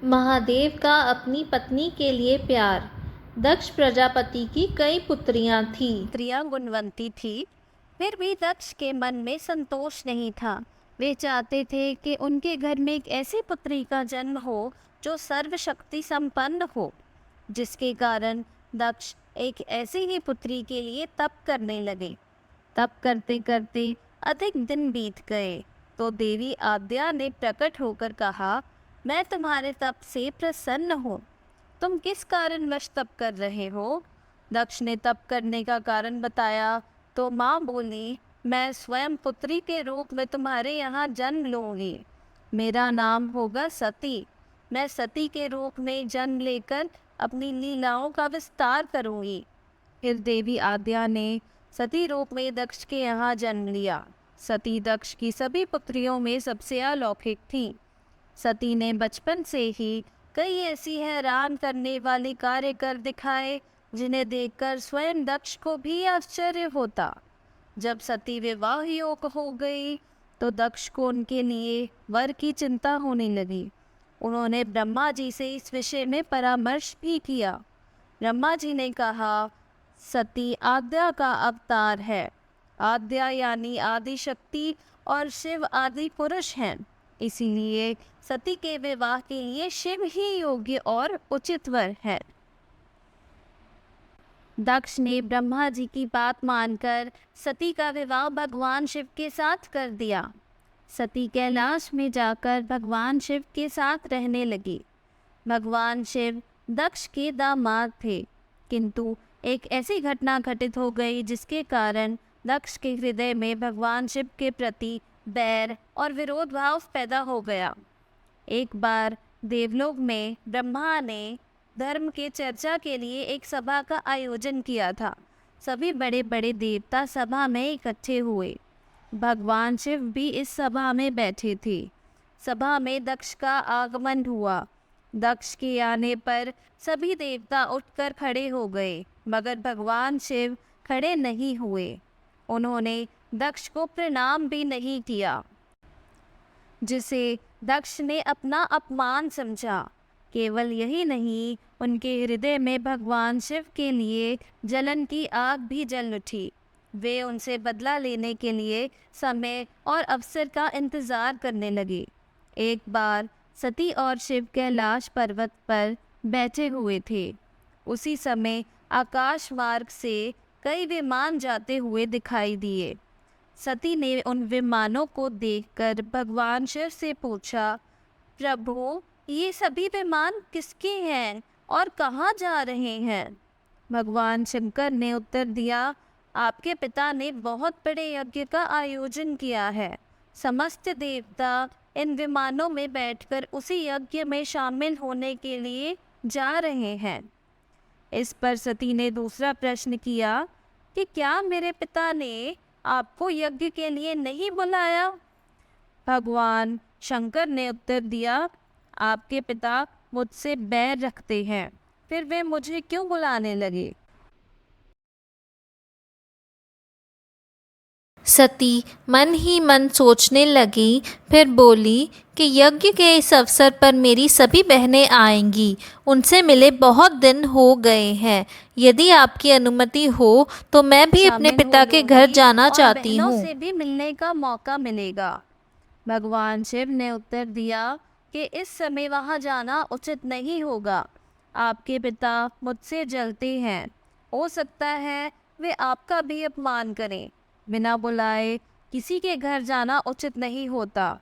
महादेव का अपनी पत्नी के लिए प्यार। दक्ष प्रजापति की कई पुत्रियां थीं। पुत्रियां गुणवंती थी, फिर भी दक्ष के मन में संतोष नहीं था। वे चाहते थे कि उनके घर में एक ऐसी पुत्री का जन्म हो जो सर्वशक्ति संपन्न हो, जिसके कारण दक्ष एक ऐसी ही पुत्री के लिए तप करने लगे। तप करते करते अधिक दिन बीत गए तो देवी आद्या ने प्रकट होकर कहा, मैं तुम्हारे तप से प्रसन्न हूँ। तुम किस कारणवश तप कर रहे हो? दक्ष ने तप करने का कारण बताया तो माँ बोली, मैं स्वयं पुत्री के रूप में तुम्हारे यहाँ जन्म लूंगी। मेरा नाम होगा सती। मैं सती के रूप में जन्म लेकर अपनी लीलाओं का विस्तार करूंगी। फिर देवी आद्या ने सती रूप में दक्ष के यहाँ जन्म लिया। सती दक्ष की सभी पुत्रियों में सबसे अलौकिक थी। सती ने बचपन से ही कई ऐसी हैरान करने वाले कार्य कर दिखाए जिन्हें देखकर स्वयं दक्ष को भी आश्चर्य होता। जब सती विवाह योग हो गई तो दक्ष को उनके लिए वर की चिंता होने लगी। उन्होंने ब्रह्मा जी से इस विषय में परामर्श भी किया। ब्रह्मा जी ने कहा, सती आद्या का अवतार है। आद्या यानी आदि शक्ति और शिव आदि पुरुष हैं। इसीलिए सती के विवाह के लिए शिव ही योग्य और उचित वर है। दक्ष ने ब्रह्मा जी की बात मानकर सती का विवाह भगवान शिव के साथ कर दिया। सती कैलाश में जाकर भगवान शिव के साथ रहने लगी। भगवान शिव दक्ष के दामाद थे, किंतु एक ऐसी घटना घटित हो गई जिसके कारण दक्ष के हृदय में भगवान शिव के प्रति बैर और विरोध भाव पैदा हो गया। एक बार देवलोक में ब्रह्मा ने धर्म के चर्चा के लिए एक सभा का आयोजन किया था। सभी बड़े बड़े देवता सभा में इकट्ठे हुए। भगवान शिव भी इस सभा में बैठे थे। सभा में दक्ष का आगमन हुआ। दक्ष के आने पर सभी देवता उठकर खड़े हो गए, मगर भगवान शिव खड़े नहीं हुए। उन्होंने दक्ष को प्रणाम भी नहीं किया, जिसे दक्ष ने अपना अपमान समझा। केवल यही नहीं, उनके हृदय में भगवान शिव के लिए जलन की आग भी जल उठी। वे उनसे बदला लेने के लिए समय और अवसर का इंतजार करने लगे। एक बार सती और शिव कैलाश पर्वत पर बैठे हुए थे। उसी समय आकाश मार्ग से कई विमान जाते हुए दिखाई दिए। सती ने उन विमानों को देखकर भगवान शिव से पूछा, प्रभु, ये सभी विमान किसके हैं और कहाँ जा रहे हैं? भगवान शंकर ने उत्तर दिया, आपके पिता ने बहुत बड़े यज्ञ का आयोजन किया है। समस्त देवता इन विमानों में बैठकर उसी यज्ञ में शामिल होने के लिए जा रहे हैं। इस पर सती ने दूसरा प्रश्न किया कि क्या मेरे पिता ने आपको यज्ञ के लिए नहीं बुलाया? भगवान शंकर ने उत्तर दिया, आपके पिता मुझसे बैर रखते हैं, फिर वे मुझे क्यों बुलाने लगे? सती मन ही मन सोचने लगी, फिर बोली कि यज्ञ के इस अवसर पर मेरी सभी बहनें आएंगी। उनसे मिले बहुत दिन हो गए हैं। यदि आपकी अनुमति हो तो मैं भी अपने शामिल पिता हो के घर लूंगी जाना और चाहती बहनों हूँ। से भी मिलने का मौका मिलेगा। भगवान शिव ने उत्तर दिया कि इस समय वहां जाना उचित नहीं होगा। आपके पिता मुझसे जलते हैं। हो सकता है वे आपका भी अपमान करें। बिना बुलाए किसी के घर जाना उचित नहीं होता।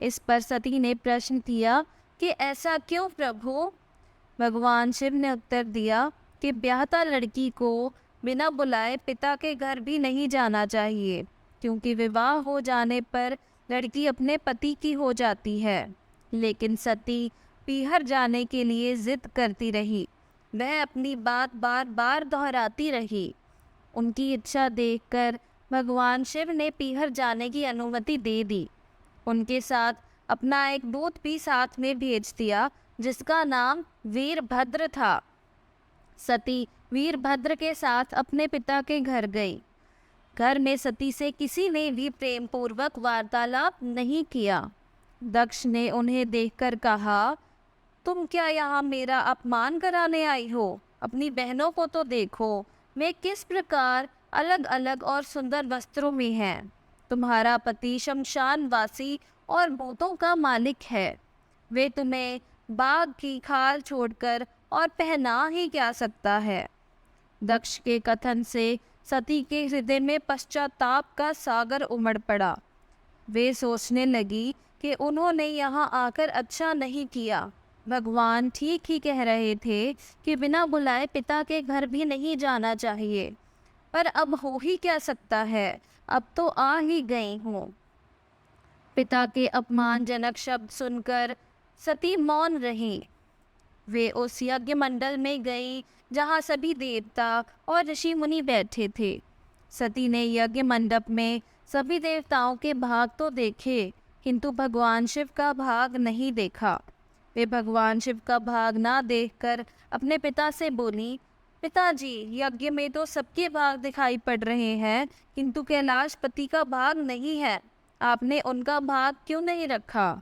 इस पर सती ने प्रश्न किया कि ऐसा क्यों प्रभु? भगवान शिव ने उत्तर दिया कि ब्याहता लड़की को बिना बुलाए पिता के घर भी नहीं जाना चाहिए, क्योंकि विवाह हो जाने पर लड़की अपने पति की हो जाती है। लेकिन सती पीहर जाने के लिए जिद करती रही। वह अपनी बात बार बार दोहराती रही। उनकी इच्छा देखकर भगवान शिव ने पीहर जाने की अनुमति दे दी। उनके साथ अपना एक दूत भी साथ में भेज दिया, जिसका नाम वीरभद्र था। सती वीरभद्र के साथ अपने पिता के घर गई। घर में सती से किसी ने भी प्रेम पूर्वक वार्तालाप नहीं किया। दक्ष ने उन्हें देखकर कहा, तुम क्या यहाँ मेरा अपमान कराने आई हो? अपनी बहनों को तो देखो, वे किस प्रकार अलग अलग और सुंदर वस्त्रों में हैं। तुम्हारा पति शमशान वासी और भूतों का मालिक है। वे तुम्हें बाघ की खाल छोड़कर और पहना ही क्या सकता है। दक्ष के कथन से सती के हृदय में पश्चाताप का सागर उमड़ पड़ा। वे सोचने लगी कि उन्होंने यहाँ आकर अच्छा नहीं किया। भगवान ठीक ही कह रहे थे कि बिना बुलाए पिता के घर भी नहीं जाना चाहिए, पर अब हो ही क्या सकता है, अब तो आ ही गई हूँ। पिता के अपमानजनक शब्द सुनकर सती मौन रही। वे उस यज्ञ मंडल में गई जहाँ सभी देवता और ऋषि मुनि बैठे थे। सती ने यज्ञ मंडप में सभी देवताओं के भाग तो देखे, किंतु भगवान शिव का भाग नहीं देखा। वे भगवान शिव का भाग ना देखकर अपने पिता से बोली, पिताजी, यज्ञ में तो सबके भाग दिखाई पड़ रहे हैं, किंतु कैलाशपति का भाग नहीं है। आपने उनका भाग क्यों नहीं रखा?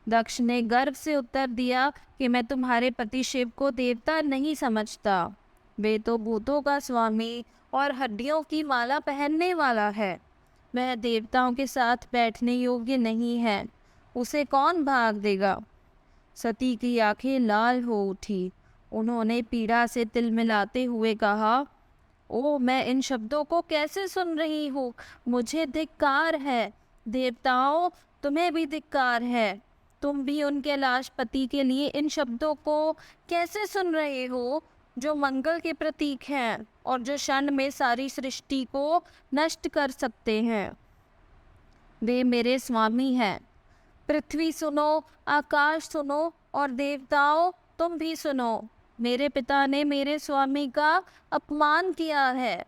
दक्ष ने गर्व से उत्तर दिया कि मैं तुम्हारे पति शिव को देवता नहीं समझता। वे तो भूतों का स्वामी और हड्डियों की माला पहनने वाला है। वह देवताओं के साथ बैठने योग्य नहीं है। उसे कौन भाग देगा? सती की आंखें लाल हो उठी। उन्होंने पीड़ा से तिलमिलाते हुए कहा, ओ, मैं इन शब्दों को कैसे सुन रही हूँ? मुझे धिक्कार है। देवताओं, तुम्हें भी धिक्कार है। तुम भी उनके कैलाशपति के लिए इन शब्दों को कैसे सुन रहे हो, जो मंगल के प्रतीक हैं और जो क्षण में सारी सृष्टि को नष्ट कर सकते हैं। वे मेरे स्वामी हैं। पृथ्वी सुनो, आकाश सुनो और देवताओं, तुम भी सुनो। मेरे पिता ने मेरे स्वामी का अपमान किया है।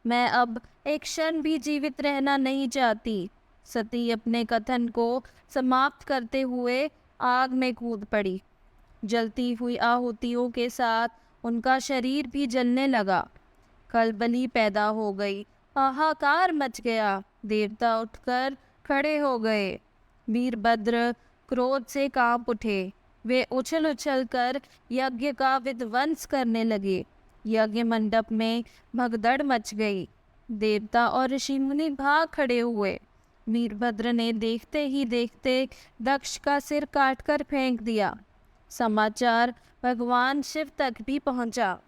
मैं अब एक क्षण भी जीवित रहना नहीं चाहती। सती अपने कथन को समाप्त करते हुए आग में कूद पड़ी। जलती हुई आहुतियों के साथ उनका शरीर भी जलने लगा। खलबली पैदा हो गई। हाहाकार मच गया। देवता उठकर खड़े हो गए। वीरभद्र क्रोध से कांप उठे। वे उछल उछल कर यज्ञ का विध्वंस करने लगे। यज्ञ मंडप में भगदड़ मच गई। देवता और ऋषि मुनि भाग खड़े हुए। वीरभद्र ने देखते ही देखते दक्ष का सिर काटकर फेंक दिया। समाचार भगवान शिव तक भी पहुंचा।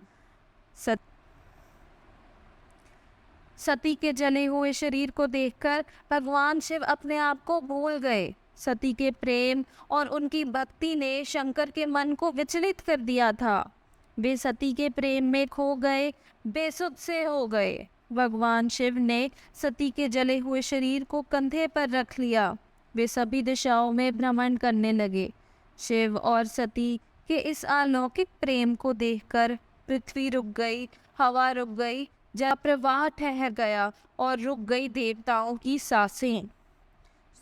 सती के जले हुए शरीर को देखकर भगवान शिव अपने आप को भूल गए। सती के प्रेम और उनकी भक्ति ने शंकर के मन को विचलित कर दिया था। वे सती के प्रेम में खो गए, बेसुध से हो गए। भगवान शिव ने सती के जले हुए शरीर को कंधे पर रख लिया। वे सभी दिशाओं में भ्रमण करने लगे। शिव और सती के इस अलौकिक प्रेम को देखकर पृथ्वी रुक गई, हवा रुक गई, जल प्रवाह ठहर गया और रुक गई देवताओं की सांसें।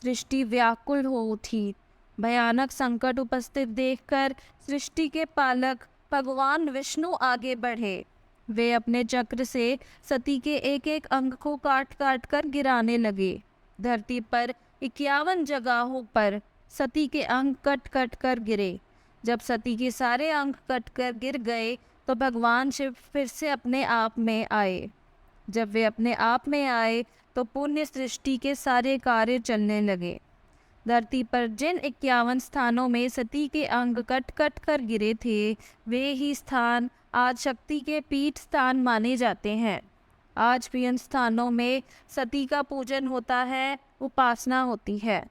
सृष्टि व्याकुल हो उठी। भयानक संकट उपस्थित देखकर सृष्टि के पालक भगवान विष्णु आगे बढ़े। वे अपने चक्र से सती के एक एक अंग को काट काट कर गिराने लगे। धरती पर 51 जगहों पर सती के अंग कट कट कर गिरे। जब सती के सारे अंग कट कर गिर गए तो भगवान शिव फिर से अपने आप में आए। जब वे अपने आप में आए तो पुण्य सृष्टि के सारे कार्य चलने लगे। धरती पर जिन 51 स्थानों में सती के अंग कट कट कर गिरे थे, वे ही स्थान आज शक्ति के पीठ स्थान माने जाते हैं। आज भी इन स्थानों में सती का पूजन होता है, उपासना होती है।